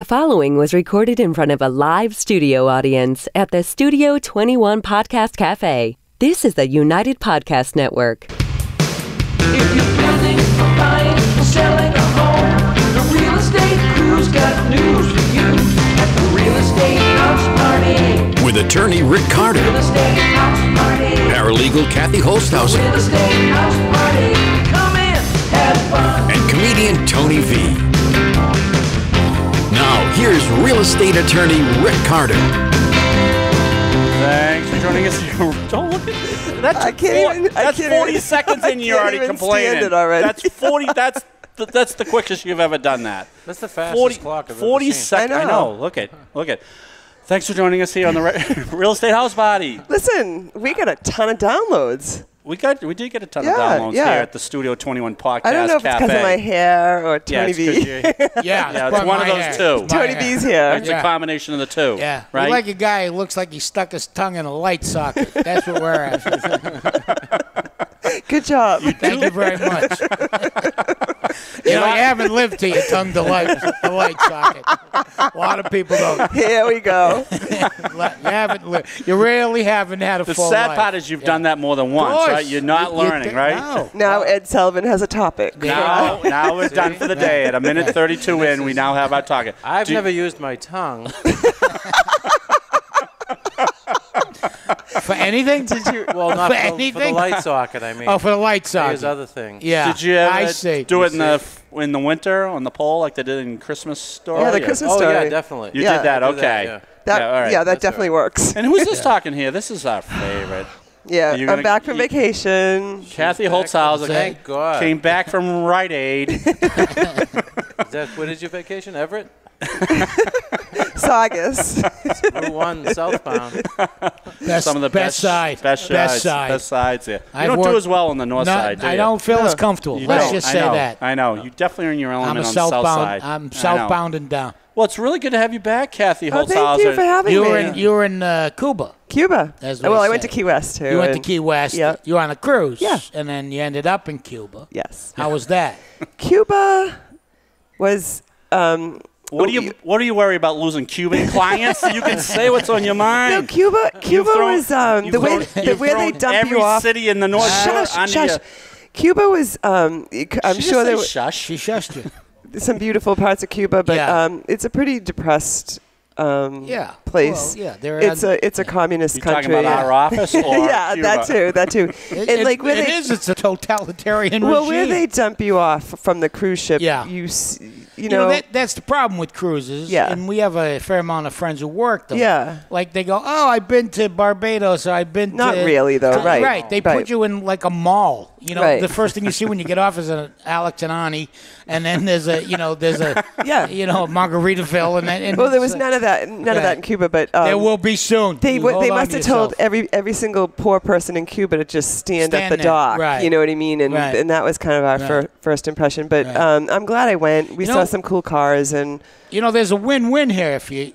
The following was recorded in front of a live studio audience at the Studio 21 Podcast Café. This is the United Podcast Network. If you're planning on buying or selling a home, the Real Estate Crew's got news for you at the Real Estate House Party. With attorney Rick Carter, Real Estate House Party. paralegal Kathy Holtshouser, Real Estate House Party. Come in, have fun. and comedian Tony V. Now, here's real estate attorney Rick Carter. Thanks for joining us. Don't look at that's I can't that's even- 40 seconds in. You're already complaining. Stand it already. That's 40. That's the quickest you've ever done that. That's the fastest clock I've 40 ever seen. seconds. I know. Look at. Thanks for joining us here on the Real Estate House Party. Listen, we got a ton of downloads. We did get a ton of Yeah, downloads yeah. here at the Studio 21 Podcast I don't know if it's because of my hair or Tony it's V. 'cause you- Yeah, it's one of those two. Tony V's here. It's a combination of the two. Yeah, right. You're like a guy who looks like he stuck his tongue in a light socket. That's what we're at. Good job. Thank you very much. You haven't lived till your tongue the light socket. A lot of people don't. Here we go. You haven't lived. You rarely haven't had a The full sad life. part is you've done that more than once, course. right? You're not learning, right? No. Now Ed Sullivan has a topic. Now we're done for the day. At a minute 32 in, we now have our target. I've never used my tongue. For anything? Well, not For for the anything? light socket, I mean. Oh, for the light I socket. use other things. Yeah. Did you ever I see. do it in the winter on the pole like they did in Christmas Story? Yeah, the Christmas Oh, story. yeah, definitely. You Yeah. did that, I do that, okay. yeah. That, all right. that That's definitely works. And who's this talking here? This is our favorite. Yeah, You're I'm gonna back from eat- vacation. Kathy Holtshouser Thank God. came back from Rite Aid. When is your vacation? Everett? Saugus. Route 1, southbound. Some of the best side. Best sides here. You I've don't do worked- as well on the north side, do you? I don't feel as comfortable. You Let's don't. just I say know. that. I know. You definitely are in your I'm element a on the south southbound. side. I'm I know. southbound and down. Well, it's really good to have you back, Kathy Oh, Holtshouser. thank you for having me. You were in Cuba. Cuba. That's what Well, I I went to said. Key West, too. You went to and- Key West. Yeah. You were on a cruise. Yeah. And then you ended up in Cuba. Yes. How was that? Cuba was... What do you worry about losing Cuban clients? You can say what's on your mind. No, Cuba was the way they dump every you off. city in the North Shore Shush, under shush. your- Cuba was. I'm She sure there didn't were say shush. She shushed you. some beautiful parts of Cuba, but Yeah. it's a pretty depressed Yeah. place. Well, yeah. It's a communist You country. talking about our office or yeah, Cuba? that too. And like where they it's a totalitarian well, regime. where they dump you off from the cruise ship. Yeah. You know. That's the problem with cruises. Yeah. And we have a fair amount of friends who work them. Yeah. Like they go, oh, I've been to Barbados, or I've been Not to... really, though, right. Right. They Right. put you in like a mall. You know, Right. the first thing you see when you get off is an Alex and Ani, and then there's a Yeah. Margaritaville, and Well, there it's, was none of that in Cuba, but there will be soon. They You hold they on must to have told yourself. every single poor person in Cuba to just stand at Stand the there, dock. right. You know what I mean? And Right. and that was kind of our Right. first impression. But Right. I'm glad I went. We You saw know- some cool cars and There's a win-win here if you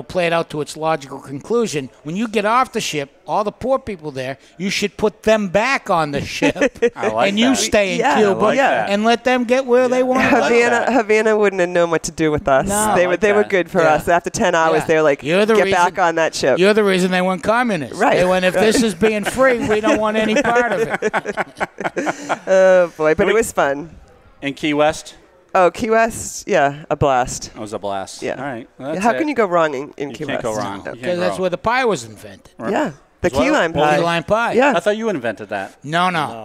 play it out to its logical conclusion. When you get off the ship, all the poor people there, you should put them back on the ship, I like and you that. stay in Yeah, Cuba I like that. and let them get where they want to go. Havana wouldn't have known what to do with us. No. They I like were that. good for Yeah. us. After 10 hours, Yeah. they're like, You're the get reason- back on that ship. You're the reason they went communist. Right. They went, if this is being free, we don't want any part of it. Oh boy, but it was fun. In Key West? Oh, Key West, yeah, a blast. It was a blast. Yeah. All right. Well, that's How it. can you go wrong in You Key can't West? go wrong. No. You can't Because go that's wrong. where the pie was invented. Yeah, the As well? key lime pie. Key lime pie. Yeah. I thought you invented that. No.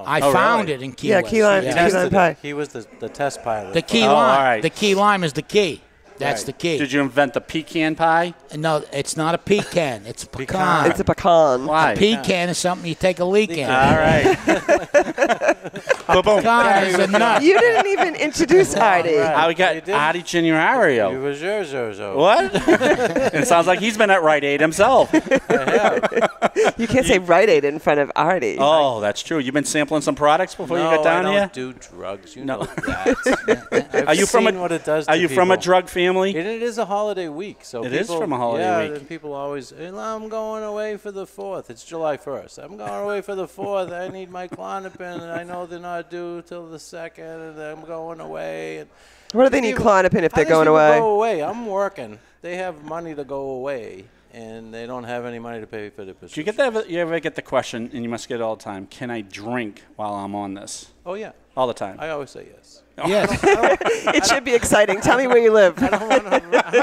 I Oh, found really? it in Key Yeah, West. key lime- Yeah. key lime Tested pie. it. He was the test pilot. The key Oh, lime. all right. The key lime is the key. That's Right. the key. Did you invent the pecan pie? No, it's not a pecan. It's a pecan. It's a pecan. Why? Pecan is something you take a leak in. All right. Boom. Pecan is a nut. You didn't even introduce Artie. We got You did? Artie Januario. You was yours. What? It sounds like he's been at Rite Aid himself. You can't say Rite Aid in front of Artie. Oh, that's true. You've been sampling some products before you got down I here? don't do drugs. You know that. I've Are you from seen what it does to Are you from a people. drug family? It is a holiday week, so It is people, from a holiday yeah, week. and people always, I'm going away for the 4th. It's July 1st. I'm going away for the 4th. I need my Klonopin, and I know they're not due till the 2nd, and I'm going away. And What do they need Klonopin if How they're these going people away? Go away. I'm working. They have money to go away, and they don't have any money to pay for the Do prescription. you get that? You ever get the question, and you must get it all the time, can I drink while I'm on this? Oh, yeah. All the time. I always say yes. Yes. It should be exciting. Tell me where you live. I don't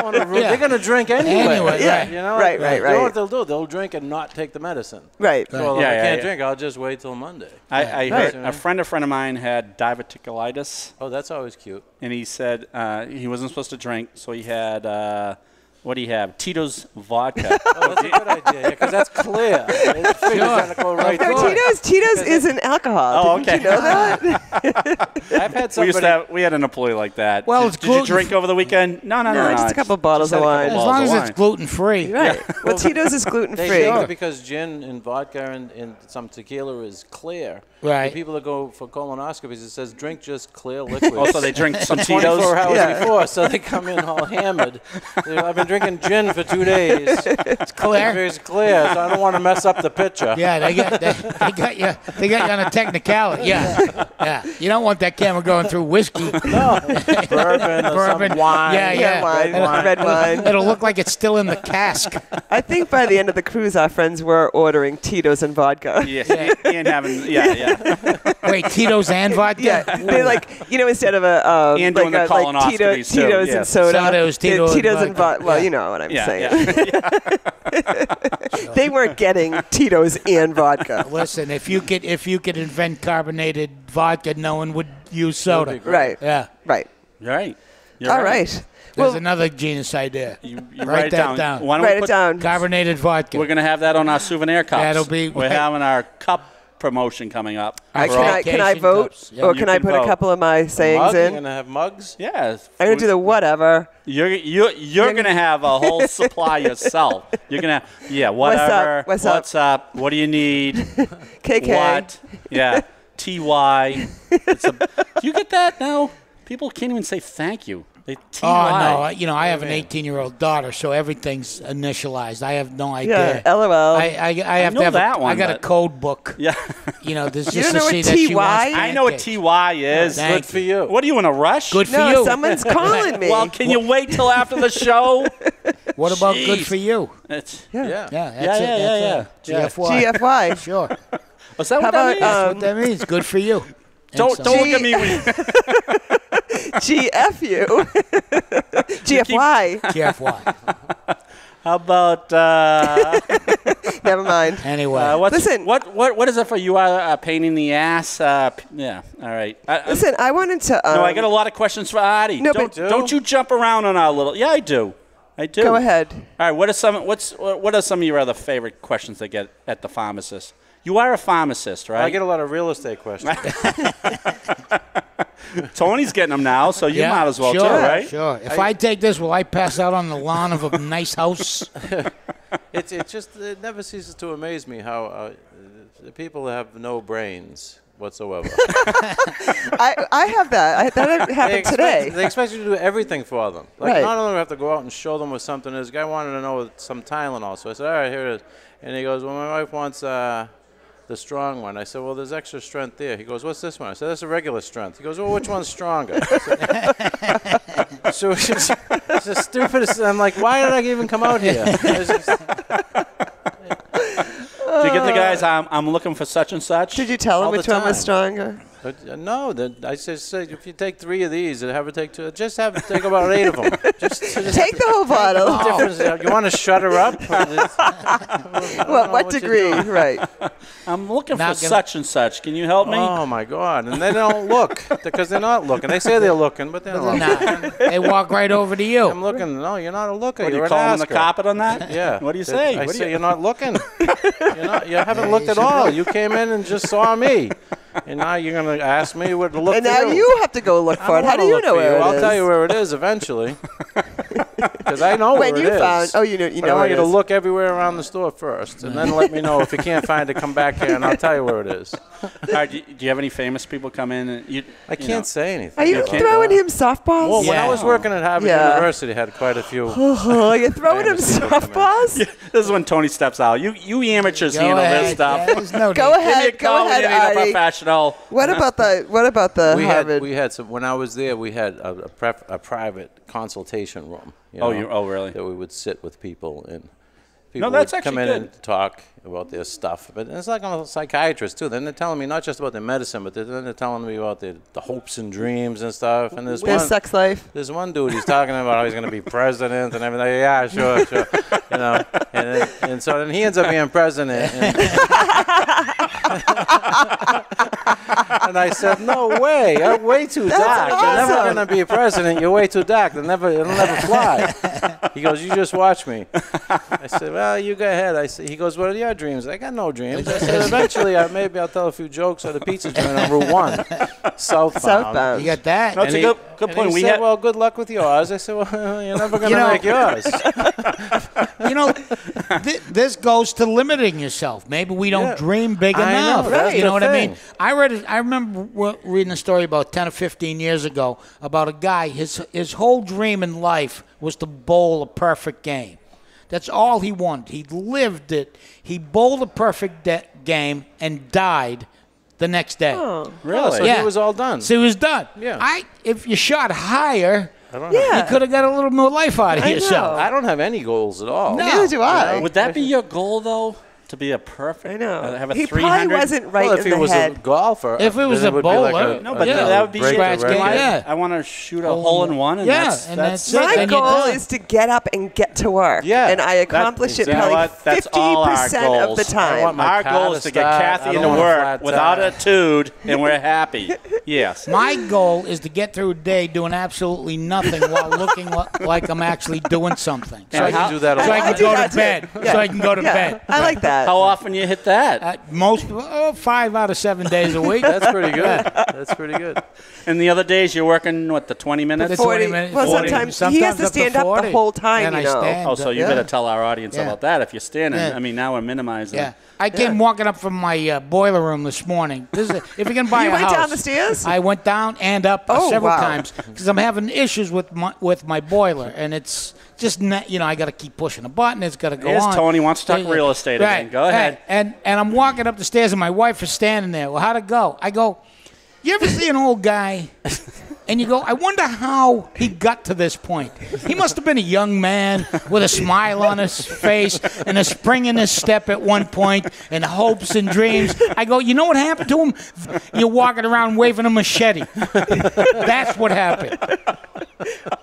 want to. They're going to drink anyway. Right. You know, Right. You know what they'll do? They'll drink and not take the medicine. Right. So Yeah, I yeah, can't yeah. drink. I'll just wait till Monday. I Right. heard a friend of mine had diverticulitis, Oh, that's always cute. and he said he wasn't supposed to drink, so he had what do you have? Tito's vodka. Oh, that's a good idea. Because that's clear. It's gonna go right No, through it. Tito's isn't alcohol. Oh, Didn't okay. you know that? I've had We had an employee like that. Well, did, it's did you gluten- drink over the weekend? No. just a couple bottles just of had a couple wine. As bottles long of as wine. it's gluten-free. Right. Well, Tito's is gluten They free. think that because gin and vodka and some tequila is clear. Right. The people that go for colonoscopies, it says drink just clear liquid. Oh, so they drink some 24 Tito's? hours Yeah. before, so they come in all hammered. I've been drinking gin for 2 days. It's clear. It's clear, so I don't want to mess up the picture. Yeah, they got you on a technicality. Yeah. You don't want that camera going through whiskey. No, bourbon or Bourbon. some wine. Yeah. Wine, red wine. It'll look like it's still in the cask. I think by the end of the cruise, our friends were ordering Tito's and vodka. Yeah, and having Wait, Tito's and vodka? Yeah, they like instead of a And doing the like colonoscopies, too, Tito's yeah. and soda, Sodas, Tito's and Tito's and vodka. vodka. Well, Yeah. you know what I'm saying. yeah. They weren't getting Tito's and vodka. Listen, if you could invent carbonated vodka, no one would use soda. Right. Yeah. Right. Right. You're All right. There's Well, another genius idea. You Write that down. Why don't we write it put- down. Carbonated vodka. We're going to have that on our souvenir cups. That'll be- We're having our cup promotion coming up. Our For all- Can I vacation vote, cups. Yeah. or You can I can put a vote. couple of my sayings Mug? You're in? gonna have mugs? Yeah. I'm gonna do the whatever. You're gonna have a whole supply yourself. You're gonna whatever. What's up? What do you need? KK. What? Yeah. TY. Do you get that now? People can't even say thank you. They TY. Oh, no. I have an 18-year-old daughter, so everything's initialized. I have no idea. Yeah. LOL. I have know to have that one, I got a but- code book. Yeah. There's just You don't to know see what that she TY? wants I know what pancakes. TY is. Thank Good for you. What are you in a rush? Good for no, you. someone's calling me. Well, can you wait till after the show? What about good Jeez. for you? It's, Yeah. Yeah, that's Yeah. it. GFY. GFY. Sure. was that How what that about, means? That's what that means. Good for you. don't And so- look at me when you GFU. GFY. GFY. How about Never mind. Anyway. Listen. What is it for you? A pain in the ass? Yeah. All right. Listen, I wanted to. No, I got a lot of questions for Artie. No, but- don't you jump around on our little. Yeah, I do. Go ahead. All right. What are some of your other favorite questions they get at the pharmacist? You are a pharmacist, right? I get a lot of real estate questions. Tony's getting them now, so you might as well sure, too, right? Sure. If I take this, will I pass out on the lawn of a nice house? It never ceases to amaze me how the people have no brains whatsoever. I have that. That happened today. They expect you to do everything for them. Like, Right. not only do we have to go out and show them what something is. Guy wanted to know some Tylenol, so I said, all right, here it is. And he goes, well, my wife wants the strong one. I said, well, there's extra strength there. He goes, what's this one? I said, that's a regular strength. He goes, well, which one's stronger? So it's the stupidest. I'm like, why did I even come out here? It's just- Do you get the guys? I'm looking for such and such. Did you tell him All the which one was time. stronger? But, no, I said if you take 3 of these, have it take 2. Just take about 8 of them. Just Take the whole bottle. difference. You want to shut her up? What degree? Right. I'm looking Not for gonna- such and such. Can you help me? Oh my God! And they don't look because they're not looking. They say they're looking, but they're not. Nah, they walk right over to you. I'm looking. No, you're not a looker. What, do You're you an call on the asker. carpet on that? Yeah. What do you say? I What do say you- you're not looking. You haven't looked at all. You came in and just saw me, and now you're gonna ask me what to look And for now you. you have to go look for I it. How wanna do you look know for where it is? I'll tell you where it is eventually. Because I know When where you it found, is. oh, you know But I want where you it to is. look everywhere around the store first, and then let me know if you can't find it. Come back here, and I'll tell you where it is. All right, do you have any famous people come in? And I can't say anything. Are you I can't- throwing him softballs? Well, when I was working at Harvard Yeah. University, I had quite a few. Oh, you're throwing him famous people come in. softballs? This is when Tony steps out. You amateurs handle this stuff. Yeah, there's no Go need. ahead, Give me a go call when ahead, you need a Artie. professional. What about the Harvard? We had some, when I was there, we had a private consultation room. Oh, really? That we would sit with people and people that's would come actually in good. and talk about their stuff. But it's like I'm a psychiatrist too. Then they're telling me not just about their medicine, but they're telling me about the hopes and dreams and stuff. And there's Their one sex life. There's one dude, he's talking about how he's going to be president and everything. Yeah, sure. And so then he ends up being president. And I said, no way. You're way too dark. You're never awesome. going to be president. You're way too dark. It'll never fly. He goes, you just watch me. I said, well, you go ahead. He goes, what are your dreams? I got no dreams. I said, eventually, maybe I'll tell a few jokes at a pizza joint on Route 1, southbound. You got that? That's a good point. He We said, had well, good luck with yours. I said, well, you're never going to know- make yours. You know, this goes to limiting yourself. Maybe we don't Yeah. dream big I know, enough. that's You the know what I mean? thing. I remember reading a story about 10 or 15 years ago about a guy. His whole dream in life was to bowl a perfect game. That's all he wanted. He lived it. He bowled a perfect game and died the next day. really. So he was all done. So he was done. Yeah. If you shot higher, Yeah. you could have got a little more life out of I yourself. I don't have any goals at all. No. Neither do I. Would that be your goal though? To be a perfect? I know. Have a He 300? probably wasn't right Well, if in he the was head. a golfer, If it was then a would be like bowler, a, No, but Yeah. that would be break Scratch the game, record. yeah. I want to shoot a hole in one, and Yeah, that's and that's that's it. My Then you're goal done. is to get up and get to work. Yeah. And I accomplish it you know probably what? That's all our 50% of the goals. time. I want my Our car goal to is to get start. I Kathy don't into want a work flat without tire. a tude, and we're happy. Yes. My goal is to get through a day doing absolutely nothing while looking like I'm actually doing something. So I can do that a So I lot. can do go that to bed. too. Yeah. So I can go to Yeah, bed. I like that. How often you hit that? Most 5 out of 7 days a week. That's pretty good. That's pretty good. And the other days you're working the 20 minutes? The 40 20 minutes. well, 40. sometimes he has to up stand up the 40. whole time, And you I know. stand Oh, so up. you better tell our audience Yeah. about that if you're standing. Yeah. I mean, now we're minimizing. Yeah. I came walking up from my boiler room this morning. If you're going to buy You a went house. down the stairs? I went down and up Oh, several wow. times because I'm having issues with my boiler, and it's just not, I got to keep pushing a button. It's got to go Here's on. Tony wants to talk real estate right, again. Go ahead. Right. And I'm walking up the stairs, and my wife is standing there. Well, how'd it go? I go, you ever see an old guy? And you go, I wonder how he got to this point. He must have been a young man with a smile on his face and a spring in his step at one point and hopes and dreams. I go, you know what happened to him? You're walking around waving a machete. That's what happened.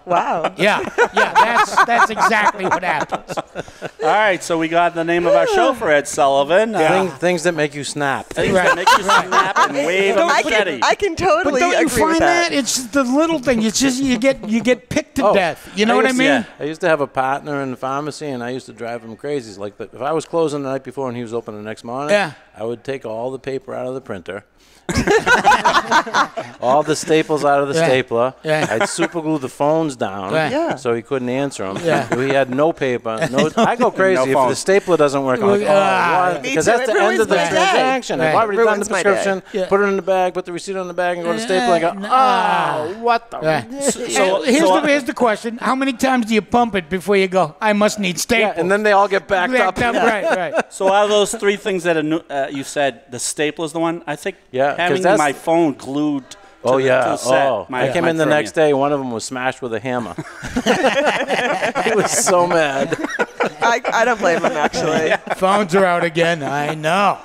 Wow. Yeah, that's exactly what happens. All right, so we got the name of our show for Ed Sullivan. Things that make you snap. Things that make you snap and wave a machete. I can But totally don't you agree with find that. It's the little thing. It's just you get picked to death. You know what I used- mean? yeah. I used to have a partner in the pharmacy, and I used to drive him crazy. Like, if I was closing the night before and he was open the next morning, Yeah. I would take all the paper out of the printer, all the staples out of the Yeah. stapler. Yeah. I'd super glue the phones down Right. Yeah. so he couldn't answer them. Yeah. We had no paper. I go crazy No if phone. the stapler doesn't work. I'm like, Ah. what? Me Because too. that's It the end ruins of the my day. transaction. Right. I've already done the Ruins my prescription, day. Yeah. put it in the bag, put the receipt on the bag, and go to the stapler and go, oh, what the? Yeah. So- Here's the question: how many times do you pump it before you go? I must need staples. Yeah, and then they all get backed up. Right. So out of those three things that you said, the stapler's the one. I think Yeah, 'cause having that's- my phone glued to Oh, the, yeah. to the set. Oh, might- I came might in the throw next you. day. One of them was smashed with a hammer. He was so mad. I don't blame him, actually. Phones are out again. I know.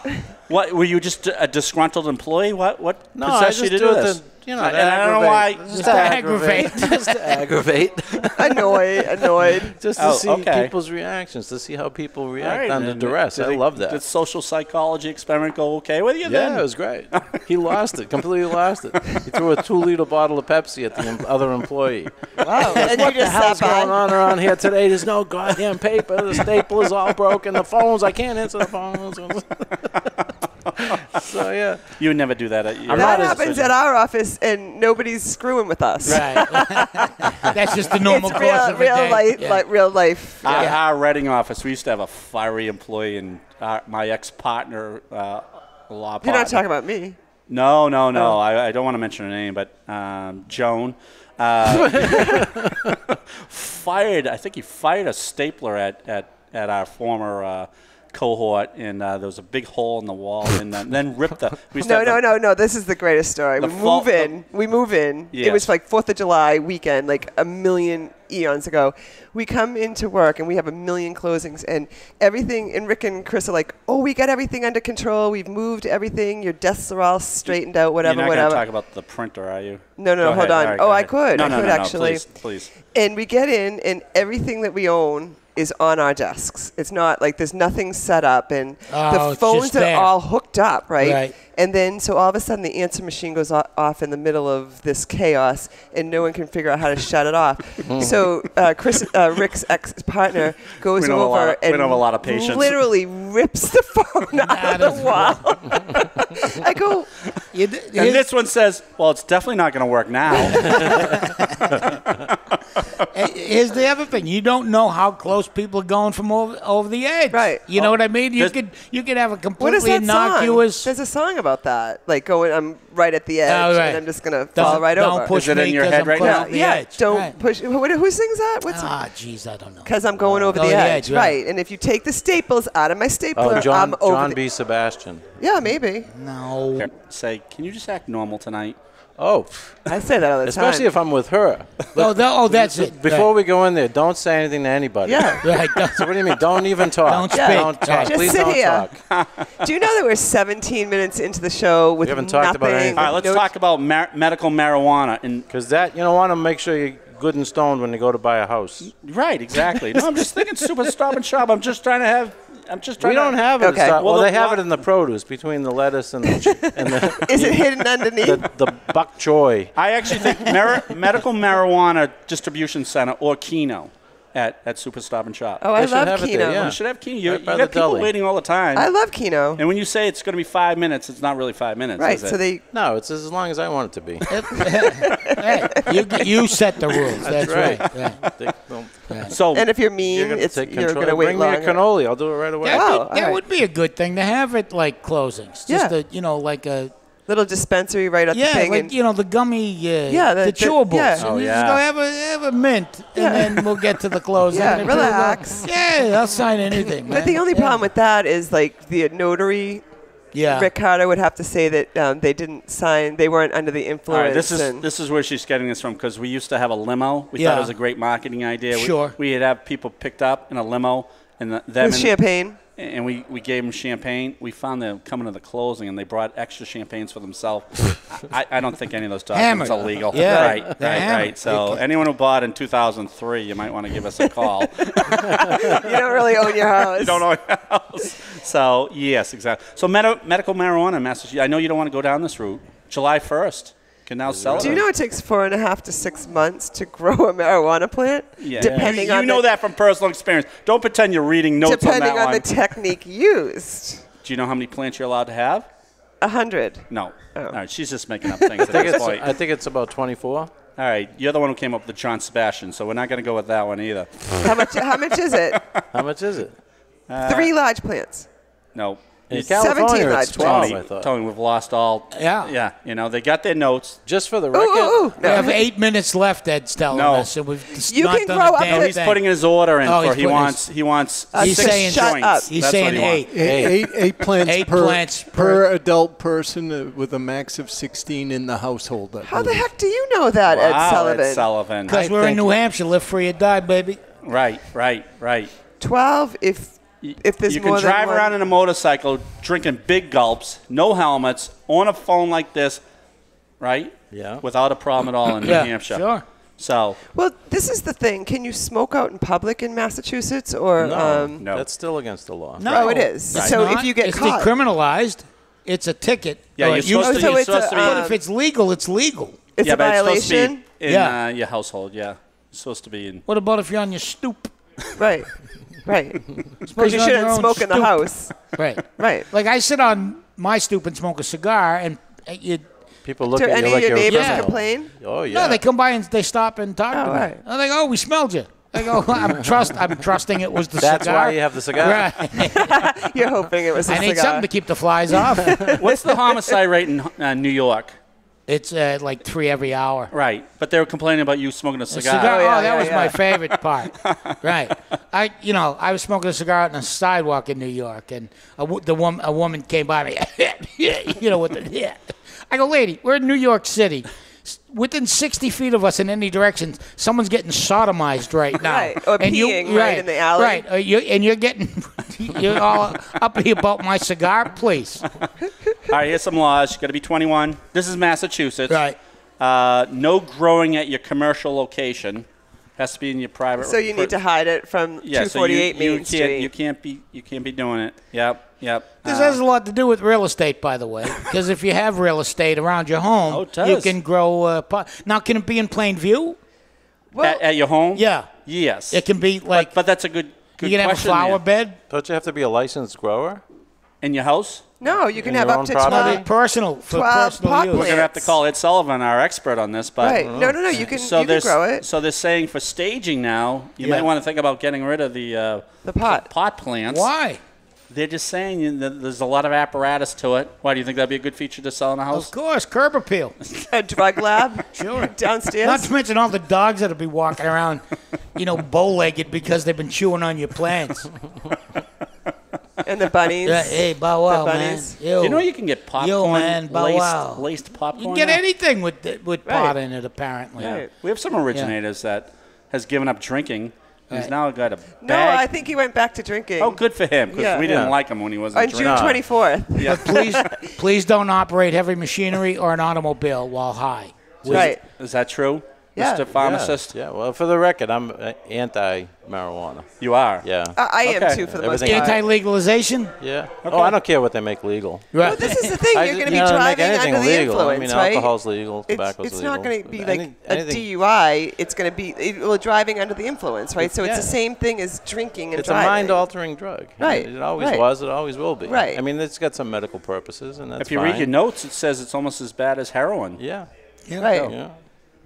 What, were you just a disgruntled employee? What No, I possessed just you to do do it this? to, you know, And I don't know why. Just to aggravate. Just to aggravate. Annoyed. Just to Oh, see okay. people's reactions, to see how people All react right, under and duress. did I they- love that. Did social psychology experiment go okay with you then? Yeah, it was great. He lost it, completely lost it. He threw a 2-liter bottle of Pepsi at the other employee. Wow. And you What the just hell's sat going by. on around here today? There's no goddamn paper. The stapler's all broken. The phones, I can't answer the phones. So yeah, You would never do that at your That happens at our office, and nobody's screwing with us. Right. That's just the normal It's course of a real day. life, Yeah. like real life. Our Reading office, we used to have a fiery employee, and my ex-partner, law partner. You're not talking about me. No. I don't want to mention her name, but Joan fired. I think he fired a stapler at our former cohort, and there was a big hole in the wall, and then ripped the. We used to have the- No. This is the greatest story. The We fall- move in. Yes. It was like 4th of July weekend, like a million eons ago. We come into work and we have a million closings, and everything. And Rick and Chris are like, "Oh, we got everything under control. We've moved everything. Your desks are all straightened out. Whatever, You're not whatever." going to talk about the printer, are you? No, Go hold ahead. on. All right, Oh, go I ahead. could. No, I could actually. Please. And we get in, and everything that we own is on our desks. It's not like there's nothing set up, and Oh, the it's phones just are there. all hooked up, right? Right. And then, so all of a sudden, the answer machine goes off in the middle of this chaos, and no one can figure out how to shut it off. So Rick's ex-partner goes We don't have a lot over of- we and don't have a lot of patience. literally rips the phone out of the wall. I go, You d- And here's- this one says, "Well, it's definitely not going to work now." Here's the other thing: you don't know how close people are going from over the edge. Right. You know what I mean? You This- could have a what is completely that innocuous. song? There's a song about that. Like going, I'm right at the edge, Oh, right. and I'm just going to fall right don't over. push Is it me in your 'cause head I'm right close now? to the Yeah, edge. don't Right. push. Who sings that? What's Ah, jeez, I don't know. Because I'm going over Oh, the the edge, edge, right. right? And if you take the staples out of my stapler, oh, John I'm over John the. B. Sebastian. Yeah, maybe. No. Say, "Can you just act normal tonight?" Oh, I say that all the especially time. if I'm with her. That's it. Before we go in there, don't say anything to anybody. Yeah. Right. So what do you mean? Don't even talk. Don't Yeah. speak. Don't talk. Right. Just Please sit don't here. talk. Do you know that we're 17 minutes into the show with We haven't talked nothing? about anything. All right, let's no- talk about medical marijuana. And Because that, you don't want to make sure you're good and stoned when you go to buy a house. right, exactly. No, I'm just thinking super Stop and Shop. I'm just trying to. We don't have it. Okay. Well, Well, they the- have it in the produce between the lettuce and the Is it hidden underneath? the bok choy. I actually think medical marijuana distribution center or Keno at Super Stop and Shop. Oh, I They should love have it Keno. there, yeah. You should have Keno. You Right by got the people deli. waiting all the time. I love Keno. And when you say it's going to be 5 minutes, it's not really 5 minutes. Right, is it? so they. No, it's as long as I want it to be. Hey, you set the rules. That's right. right. Yeah. They don't- So And if you're mean, You're going to it's take you're control. going to wait Bring me a longer. cannoli. I'll do it right away. That, Wow, would, that all right. would be a good thing to have it like closings. Just Yeah. like a Little dispensary right at the thing. like and the gummy Yeah, the the- chewables. yeah. And Oh, you yeah. just go have a mint, Yeah. and then we'll get to the closing. Yeah, and people will go, relax. Yeah, I'll sign anything. But the only problem with that is like the notary. Rick Carter would have to say that they didn't sign. They weren't under the influence. all right, this and- is where she's getting this from because we used to have a limo. We Yeah. thought it was a great marketing idea. Sure. We'd have people picked up in a limo and them with and- champagne. And we gave them champagne. We found them coming to the closing, and they brought extra champagnes for themselves. I don't think any of those documents Hammered. are legal. Yeah, Right. they're hammered. Right. So anyone who bought in 2003, you might want to give us a call. You don't really own your house. You don't know your house. So, yes, exactly. So medical marijuana in Massachusetts, I know you don't want to go down this route. July 1st, can now sell it. Do you know it takes 4.5 to 6 months to grow a marijuana plant? Yeah. Depending you on know the, that from personal experience. Don't pretend you're reading notes on depending that on one. the technique used. Do you know how many plants you're allowed to have? 100. No. Oh. All right, she's just making up things at this point. I think it's about 24. All right, you're the one who came up with the John Sebastian, so we're not going to go with that one either. How much is it? How much is it? 3 large plants. No. In It's California, 17 it's large 12, Tony, I thought. Tony, we've lost all. Yeah. Yeah, you know, they got their notes. Just for the Ooh, record, ooh, ooh. We No. have 8 minutes left, Ed's telling No. us. So we've You not can done grow a up damn to- He's thing. putting his order in Oh, for he's he putting wants He's 6 saying- Shut joints. up. He's That's saying what he wants. 8. Eight plants Eight per plants per adult person with a max of 16 in the household. I How the believe. heck do you know that, Wow, Ed Sullivan? Ed Sullivan. Because we're in New Hampshire. Live free or die, baby. Right. 12 if there's You more can drive than one. around in a motorcycle drinking big gulps, no helmets, on a phone like this, right? Yeah. Without a problem at all in New Hampshire. Sure. So, Well, this is the thing. Can you smoke out in public in Massachusetts or no. That's still against the law. No, it is. It's So not. if you get it's caught- decriminalized, it's a ticket. Yeah, Or you're it supposed used to, Oh, so you're it's supposed to be. But if it's legal, it's legal. it's yeah, a but it's violation? supposed to be in Yeah. your household, yeah. It's supposed to be in. What about if you're on your stoop? Right. Right. Suppose Because you you're on your shouldn't own smoke in the stoop. house. Right. Right. Like I sit on my stoop and smoke a cigar, and you. People look Do at you any like of your you're a neighbors criminal. complain? Oh yeah. No, they come by and they stop and talk to me. right. And they go, "Oh, we smelled you." I go, "I'm trusting it was the cigar." That's why you have the cigar. Right. You're hoping it was a I cigar. need something to keep the flies off. What's the homicide rate in New York? It's like 3 every hour. Right, but they were complaining about you smoking a A cigar. cigar. Oh, yeah, that yeah, was yeah. my favorite part. Right. I was smoking a cigar out on a sidewalk in New York, and a woman came by me, with the. I go, lady, we're in New York City. Within 60 feet of us in any direction, someone's getting sodomized right now. Right, or and peeing right in the alley. Right, you're all uppity about my cigar, please. All right, here's some laws. You got to be 21. This is Massachusetts. Right. No growing at your commercial location. Has to be in your private. So you need to hide it from Yeah, 248 Main Street. You can't be doing it. Yep. This has a lot to do with real estate, by the way, because if you have real estate around your home, Oh, it does. you can grow pot. Now, can it be in plain view? Well, at your home. Yeah. Yes. It can be like But that's a good you can have a question flower there. bed. Don't you have to be a licensed grower? In your house. no, you can in have your up own to property? 12. No, personal for 12 personal pot use. We're gonna have to call Ed Sullivan, our expert on this. But Right. No, you can grow it. So they're saying for staging now, you might want to think about getting rid of the pot. pot plants. Why? They're just saying that there's a lot of apparatus to it. Why do you think that'd be a good feature to sell in a house? Of course, curb appeal. A drug lab Sure. downstairs. Not to mention all the dogs that'll be walking around, bow-legged because they've been chewing on your plants. And the bunnies. Yeah, hey, bow wow, The man. bunnies. Yo. Do you know you can get popcorn, man, bow wow. laced popcorn? You can get now? anything with pot Right. in it, apparently. Right. We have some originators that has given up drinking. He's Right. now got a No, bag. I think he went back to drinking. Oh, good for him, because Yeah. we didn't Yeah. like him when he wasn't On drinking. June 24th. Yeah. Please don't operate heavy machinery or an automobile while high. Right. Is that true, Yeah. Mr. Pharmacist? Yeah. Well, for the record, I'm anti-marijuana. You are? Yeah. I am Okay. too for the most Everything- part. Anti-legalization? Yeah. Oh, I don't care what they make legal. Right. Well, this is the thing. You're going to be make driving anything under the legal. influence, I mean, right? alcohol's legal, tobacco's it's legal. not going to be like a Anything- DUI. It's going to be driving under the influence, right? So it's Yeah. the same thing as drinking and It's driving. a mind-altering drug. Right, It always right. was. It always will be. Right. I mean, it's got some medical purposes, and that's If you fine. read your notes, it says it's almost as bad as heroin. Yeah. Right. Yeah.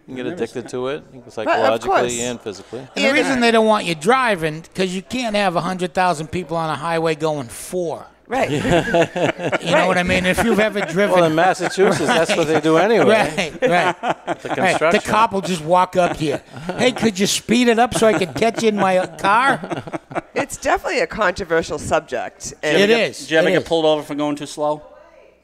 You can get addicted to it, course. psychologically and physically. And the reason they don't want you driving, because you can't have 100,000 people on a highway going 4. Right. You know what I mean? If you've ever driven. Well, in Massachusetts, that's what they do anyway. Right. The Right. construction. The cop will just walk up to you. Hey, could you speed it up so I could catch you in my car? It's definitely a controversial subject. And It is. Did you ever It get is. pulled over for going too slow?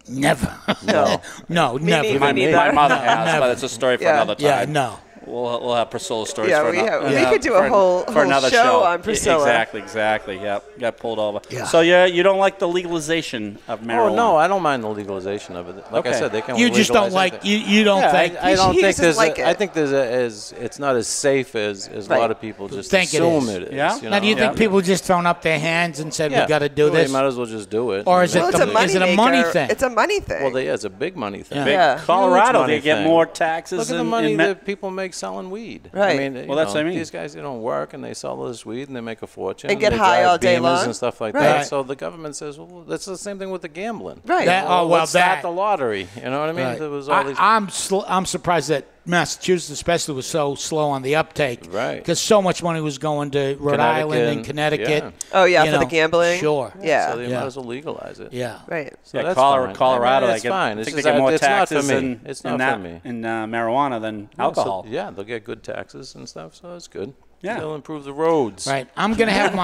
Never. No. No, never. neither. My neither. mother No, has, never. but it's a story for Yeah. another time. Yeah, no. We'll have Priscilla's stories Yeah, for we another. have- we could do a whole another show on Priscilla. Exactly. Yep. Got pulled over. Yeah. So you don't like the legalization of marijuana? Oh, no, I don't mind the legalization of it. Like I Okay. said, they can You just don't legalize like, anything. you don't Yeah, think. I don't he think doesn't there's. like I it. think it's not as safe as a Right. lot of people just Think it assume is. it is. Yeah? You Now, do you know? think people just thrown up their hands and said, we got to do Well, this? You might as well just do it. Or is it Well, it's the- a money is it a money maker. thing? It's a money thing. Well, it's a big money thing. Yeah. Big Yeah. Colorado, Huge money they get thing. more taxes. Look at the in- money in that people make selling weed. Right. I mean, Well, that's what I mean. These guys, they don't work and they sell this weed and they make a fortune. And get they high drive all day Beamers long. and stuff like Right. that. So the government says, well, that's the same thing with the gambling. Right. That- oh, well, let's start that. the lottery. You know what I mean? Right. There was all these. I'm surprised that Massachusetts especially was so slow on the uptake. Right. Because so much money was going to Rhode Island and Connecticut. Yeah. Oh, yeah, You for the know, gambling? Sure. Yeah. So they Yeah. might as well legalize it. Yeah. Right. So Yeah, that's Colorado, fine. Colorado, It's I fine. think It's they just get more it's not taxes for me. in, It's in not that, for me. in marijuana than alcohol. So, yeah, they'll get good taxes and stuff, so that's good. Yeah. They'll improve the roads. Right. I'm gonna have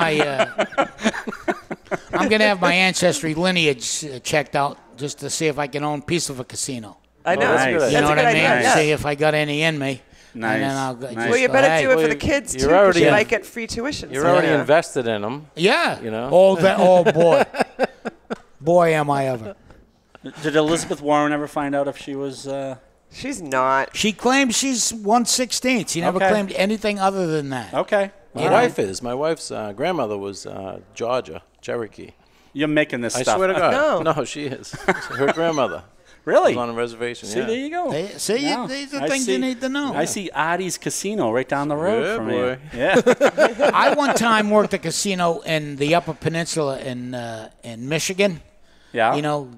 my ancestry lineage checked out just to see if I can own a piece of a casino. I know. Nice. That's You a know what good I mean? idea. Yeah. See if I got any in me. Nice. And then I'll go. Nice. just Well, you go, better hey. do it for Well, the kids, you're too, 'cause already you in- might get free tuition. You're so already yeah. invested in them. Yeah. You know? Oh boy. Boy, am I ever. Did Elizabeth Warren ever find out if she was? She's not. She claims she's 1/16. She never Okay. claimed anything other than that. Okay. My wife is. My wife's grandmother was Georgia, Cherokee. You're making this I stuff. swear to God. No. No, she is. Her grandmother Really? was on a reservation. See, yeah. there you go. See, Yeah. these are I things you need to know. I see Artie's Casino right down the road Yeah, from boy. here. Yeah. I one time worked a casino in the Upper Peninsula in Michigan. Yeah. You know,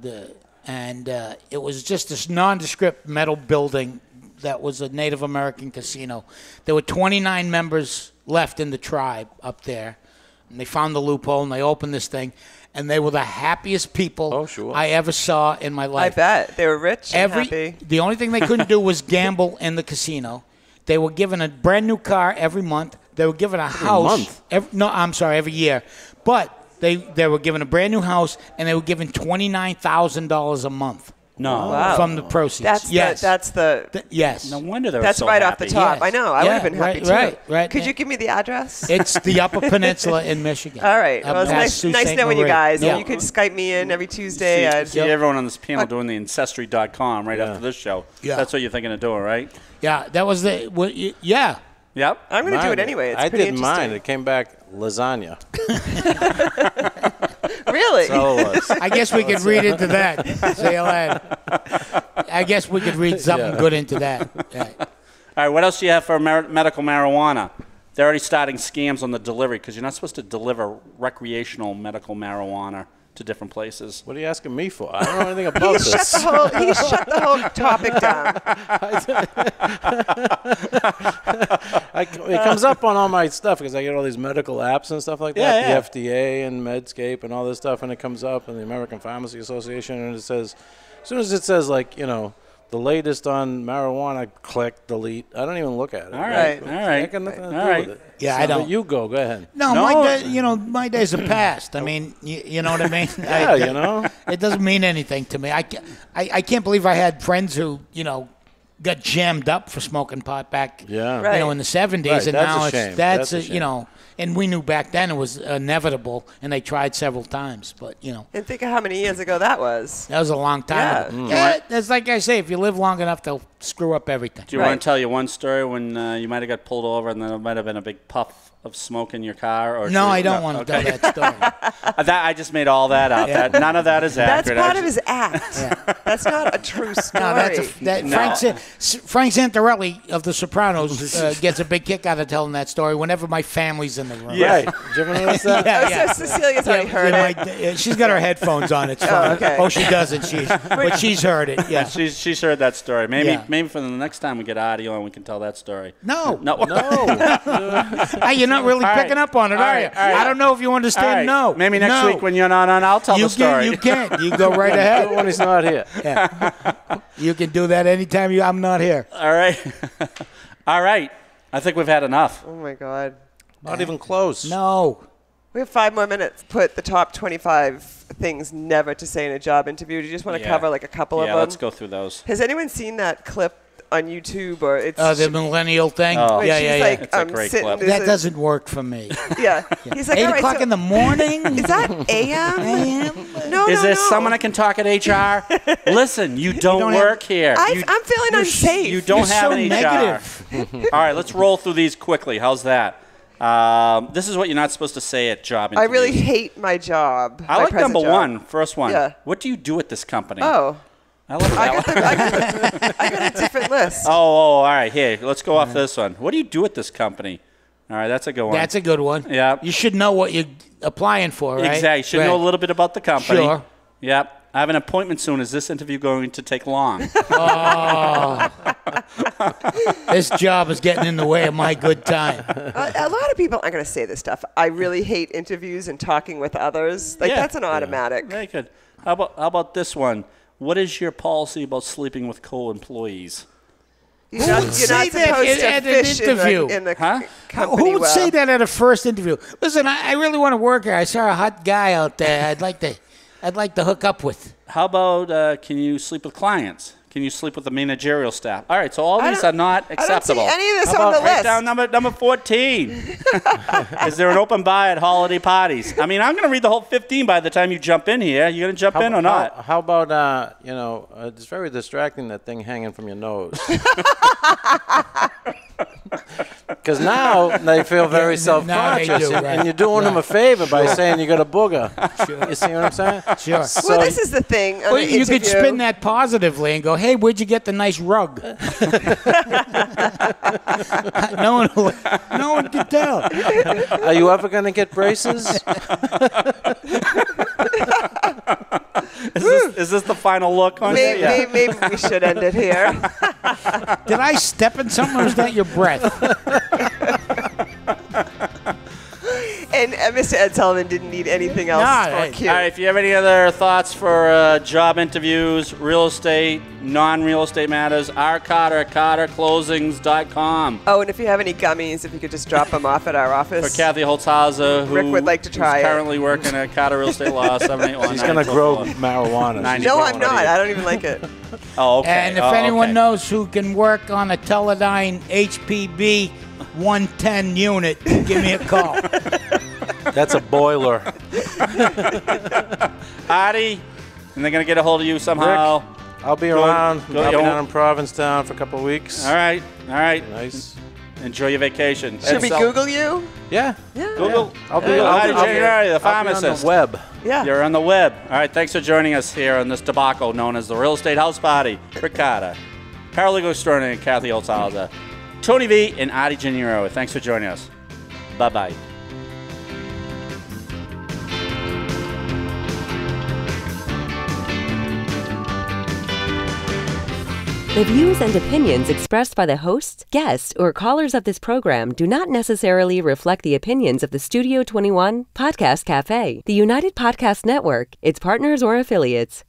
it was just this nondescript metal building that was a Native American casino. There were 29 members left in the tribe up there, and they found the loophole and they opened this thing, and they were the happiest people I ever saw in my life. I bet they were rich and happy. The only thing they couldn't do was gamble in the casino. They were given a brand new car every month. They were given a house. Every year. But they were given a brand new house, and they were given $29,000 a month. No. From the proceeds. That's the yes. No wonder they're That's so right happy. off the top. Yes. I know. I would have been happy too. Right. Could you give me the address? It's the Upper Peninsula in Michigan. All right. Well, it's nice knowing you guys. Yeah. And you could Skype me in every Tuesday. See everyone on this panel doing the Ancestry.com right after this show. Yeah. That's what you're thinking of doing, right? Yeah, that was yeah. Yep. I'm going to do it anyway. It's pretty did interesting. mine. It came back lasagna. Really? So it was. I guess we could read into that. Say I guess we could read something good into that. Yeah. All right, what else do you have for medical marijuana? They're already starting scams on the delivery because you're not supposed to deliver recreational medical marijuana to different places. What are you asking me for? I don't know anything about this. He shut the whole topic down. It comes up on all my stuff because I get all these medical apps and stuff like that. Yeah. The FDA and Medscape and all this stuff, and it comes up in the American Pharmacy Association, and it says, as soon as it says, like, you know, the latest on marijuana, click, delete. I don't even look at it. All right. I got nothing to do with it. Yeah, So, I don't. But you go ahead. No, my days are past. I mean, you know what I mean? Yeah, you know. It doesn't mean anything to me. I can't believe I had friends who, got jammed up for smoking pot back, in the 70s, Right, and that's now a shame. that's That's a shame. and we knew back then it was inevitable, and they tried several times, but And think of how many years ago that was. that was a long time ago. Yeah, it's like I say, if you live long enough, they'll screw up everything. Do you want to tell you one story when you might have got pulled over and there might have been a big puff of smoke in your car? Or No, I don't want to tell that story. I just made all that up. Yeah. None of that is That's accurate. part of his act. That's not a true story. No, Frank Santarelli of The Sopranos gets a big kick out of telling that story whenever my family's in the room. Yeah. Right. Did you ever notice that? Yeah. So Cecilia's already heard it. She's got her headphones on. It's fine. okay. Oh, she doesn't. But she's heard it. Yeah. She's heard that story. Maybe Yeah. maybe for the next time we get Artie on, we can tell that story. No. No. You're not really All picking right. up on it, All are right. you? All right. I don't know if you All understand. right. No. Maybe next No. week when you're not on, I'll tell the story. You can't. You go right ahead. When he's not here. Yeah. You can do that anytime I'm not here. All right. All right. I think we've had enough. Oh, my God. Not even close. No. We have 5 more minutes. Put the top 25 things never to say in a job interview. Do you just want to cover like a couple of them? Yeah, let's go through those. Has anyone seen that clip on YouTube or it's The millennial thing? Oh. where she's like, It's a great sitting, clip. there's That a- doesn't work for me. Yeah. He's like, 8 all right, o'clock so in the morning? is that AM? AM? No, Is no, there no. someone I can talk at HR? Listen, you don't work here. I'm feeling unsafe. You don't You're have so an HR. negative. All right, let's roll through these quickly. How's that? This is what you're not supposed to say at job I interviews. really hate my job. I my like present number job. one, first one. Yeah. What do you do at this company? Oh, I like that one. I got a different list. Oh, all right. Here, let's go off this one. What do you do at this company? All right, that's a good one. That's a good one. Yeah. You should know what you're applying for, right? Exactly. You should know a little bit about the company. Sure. Yep. I have an appointment soon. Is this interview going to take long? This job is getting in the way of my good time. A lot of people aren't going to say this stuff. I really hate interviews and talking with others. Like, Yeah. that's an automatic. Very good. How about this one? What is your policy about sleeping with co-employees? You're not say that supposed to at an fish interview? in the Huh? company Who would well. say that at a first interview? Listen, I really want to work here. I saw a hot guy out there. I'd like to hook up with. How about can you sleep with clients? Can you sleep with the managerial staff? All right, so all these are not acceptable. I don't see any of this How on the about write list. down number 14. Is there an open bar at holiday parties? I mean, I'm going to read the whole 15 by the time you jump in here. You going to jump in or not? How about, it's very distracting, that thing hanging from your nose. Because now they feel very self-conscious, now they do, right. and you're doing them a favor by saying you got a booger. Sure. You see what I'm saying? Sure. Well, this is the thing. on Well, the you could interview. spin that positively and go, "Hey, where'd you get the nice rug?" no one can tell. Are you ever going to get braces? Is this the final look on it? Yeah. Maybe we should end it here. Did I step in something, or is that your breath? And Mr. Ed Sullivan didn't need anything else. Nah, Cute. All right, if you have any other thoughts for job interviews, real estate, non-real estate matters, rcarter@carterclosings.com. Oh, and if you have any gummies, if you could just drop them off at our office. For Kathy Holtshouser, who Rick would like to try is it. currently working at Carter Real Estate Law, 781. He's going to grow marijuana. No, I'm not. I don't even like it. Oh, okay. And if anyone knows who can work on a Teledyne HPB 110 unit, give me a call. That's a boiler. Artie, and they're going to get a hold of you somehow. Rick, I'll be around. go- I'll be down in Provincetown for a couple of weeks. All right. Nice. Enjoy your vacation. Should we Google you? Yeah. Google. I'll be Artie I'll be- Januario, the I'll be pharmacist. on the web. Yeah. You're on the web. All right, thanks for joining us here on this debacle known as the Real Estate House Party. Rick Carter, Paralegal Extraordinaire, Kathy Holtshouser, Tony V, and Artie Januario. Thanks for joining us. Bye-bye. The views and opinions expressed by the hosts, guests, or callers of this program do not necessarily reflect the opinions of the Studio 21 Podcast Café, the United Podcast Network, its partners, or affiliates.